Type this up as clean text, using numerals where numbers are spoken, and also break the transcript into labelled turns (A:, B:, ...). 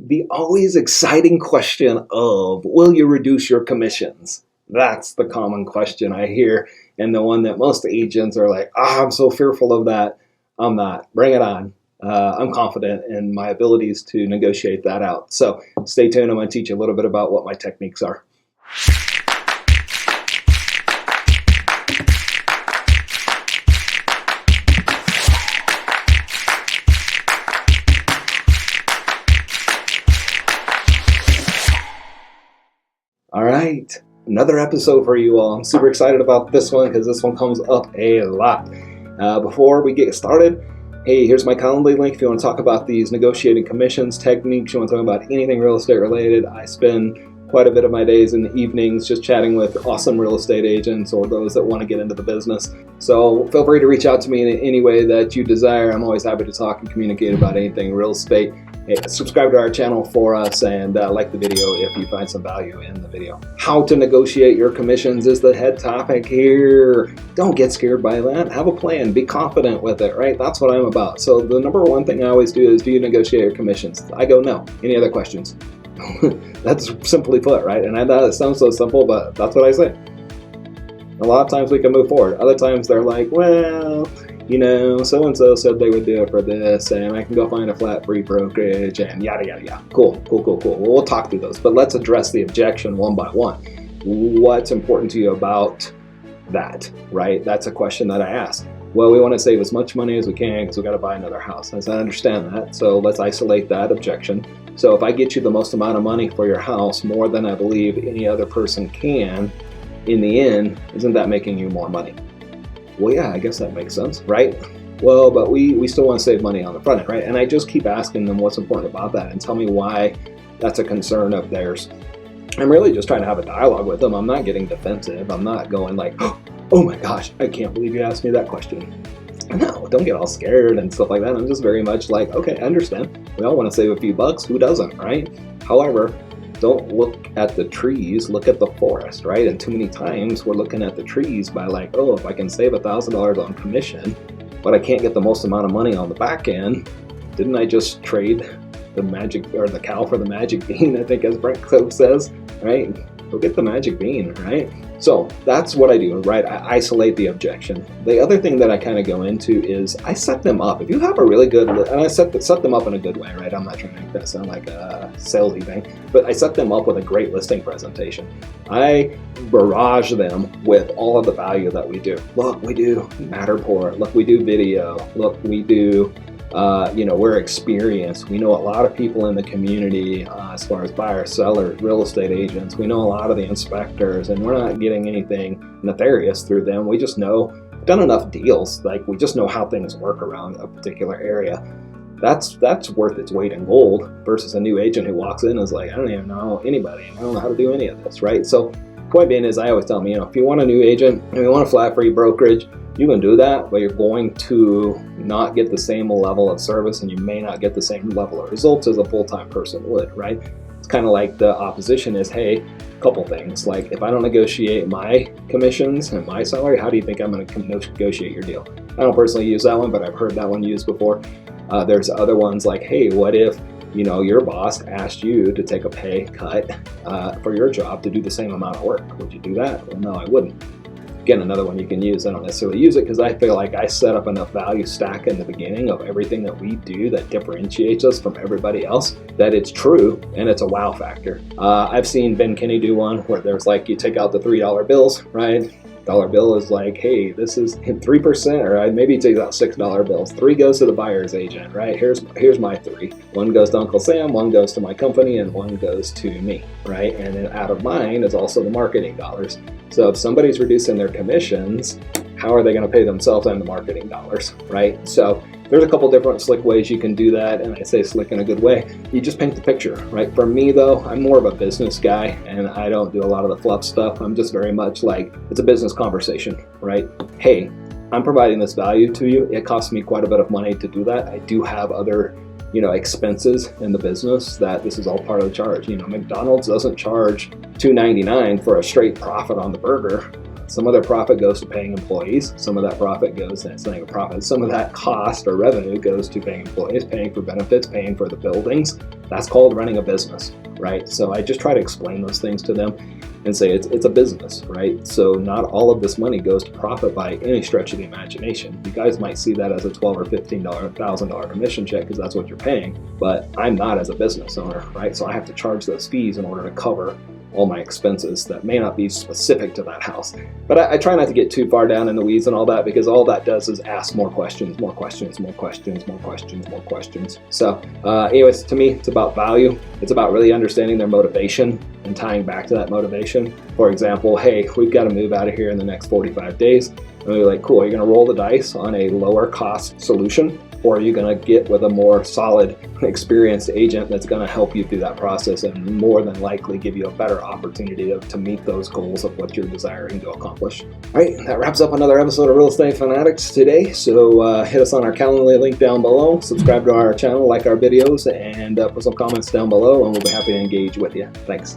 A: The always exciting question of, will you reduce your commissions? That's the common question I hear, and the one that most agents are like, I'm so fearful of that. I'm not. Bring it on. I'm confident in my abilities to negotiate that out. So stay tuned. I'm going to teach you a little bit about what my techniques are. All right, another episode for you all. I'm super excited about this one because this one comes up a lot. Before we get started, hey, here's my Calendly link if you want to talk about these negotiating commissions, techniques, you want to talk about anything real estate related. I spend quite a bit of my days in the evenings just chatting with awesome real estate agents or those that want to get into the business. So feel free to reach out to me in any way that you desire. I'm always happy to talk and communicate about anything real estate. Hey, subscribe to our channel for us and like the video if you find some value in the video. How to negotiate your commissions is the head topic here. Don't get scared by that. Have a plan. Be confident with it, right? That's what I'm about. So the number one thing I always do is, do you negotiate your commissions? I go, no. Any other questions? That's simply put, right? And I know it sounds so simple, but that's what I say. A lot of times we can move forward. Other times they're like, well, you know, so-and-so said they would do it for this, and I can go find a flat free brokerage, and yada, yada, yada. Cool. Well, we'll talk through those, but let's address the objection one by one. What's important to you about that, right? That's a question that I ask. Well, we want to save as much money as we can because we got to buy another house. As I understand that, so let's isolate that objection. So if I get you the most amount of money for your house, more than I believe any other person can, in the end, isn't that making you more money? Well, yeah, I guess that makes sense, right? Well, but we still want to save money on the front end, right? And I just keep asking them what's important about that and tell me why that's a concern of theirs. I'm really just trying to have a dialogue with them. I'm not getting defensive. I'm not going like, oh my gosh, I can't believe you asked me that question. No, don't get all scared and stuff like that. I'm just very much like, okay, I understand. We all want to save a few bucks. Who doesn't, right? However, don't look at the trees, look at the forest, right? And too many times we're looking at the trees by like, oh, if I can save $1,000 on commission, but I can't get the most amount of money on the back end, didn't I just trade the magic, or the cow for the magic bean, I think as Brent Cope says, right? Go get the magic bean, right? So that's what I do, right? I isolate the objection. The other thing that I kind of go into is I set them up. If you have a really good, and I set them up in a good way, right? I'm not trying to make that sound like a salesy thing, but I set them up with a great listing presentation. I barrage them with all of the value that we do. Look, we do Matterport. Look, we do video. Look, we do we're experienced. We know a lot of people in the community as far as buyers, sellers, real estate agents. We know a lot of the inspectors, and we're not getting anything nefarious through them. We just know, we've done enough deals, like we just know how things work around a particular area. That's worth its weight in gold versus a new agent who walks in and is like, I don't even know anybody. I don't know how to do any of this, right? So point being is, I always tell them, if you want a new agent and you want a flat free brokerage, you can do that, but you're going to not get the same level of service, and you may not get the same level of results as a full-time person would, right? It's kind of like the opposition is, hey, a couple things. Like, if I don't negotiate my commissions and my salary, how do you think I'm going to negotiate your deal? I don't personally use that one, but I've heard that one used before. There's other ones like, hey, what if your boss asked you to take a pay cut for your job to do the same amount of work? Would you do that? Well, no, I wouldn't. Again, another one you can use. I don't necessarily use it because I feel like I set up enough value stack in the beginning of everything that we do that differentiates us from everybody else, that it's true and it's a wow factor. I've seen Ben Kinney do one where there's like, you take out the $3 bills, right? Dollar bill is like, hey, this is 3%, or maybe it takes out $6 bills. 3 goes to the buyer's agent, right? Here's my 3. 1 goes to Uncle Sam, 1 goes to my company, and 1 goes to me, right? And then out of mine is also the marketing dollars. So if somebody's reducing their commissions, how are they going to pay themselves and the marketing dollars, right? So there's a couple different slick ways you can do that, and I say slick in a good way. You just paint the picture, right? For me though, I'm more of a business guy, and I don't do a lot of the fluff stuff. I'm just very much like, it's a business conversation, right? Hey, I'm providing this value to you. It costs me quite a bit of money to do that. I do have other expenses in the business that this is all part of the charge. McDonald's doesn't charge $2.99 for a straight profit on the burger. Some of their profit goes to paying employees. Some of that profit goes, it's not even profit, some of that cost or revenue goes to paying employees, paying for benefits, paying for the buildings. That's called running a business, right? So I just try to explain those things to them and say it's a business, right? So not all of this money goes to profit by any stretch of the imagination. You guys might see that as a $12 or $15,000 commission check because that's what you're paying, but I'm not as a business owner, right? So I have to charge those fees in order to cover all my expenses that may not be specific to that house. But I try not to get too far down in the weeds and all that, because all that does is ask more questions, more questions, more questions, more questions, more questions. So anyways, to me, it's about value. It's about really understanding their motivation and tying back to that motivation. For example, hey, we've got to move out of here in the next 45 days. And we're like, cool, you're going to roll the dice on a lower cost solution, or are you going to get with a more solid, experienced agent that's going to help you through that process and more than likely give you a better opportunity to meet those goals of what you're desiring to accomplish. All right, that wraps up another episode of Real Estate Fanatics today. So hit us on our Calendly link down below, subscribe to our channel, like our videos, and put some comments down below, and we'll be happy to engage with you. Thanks.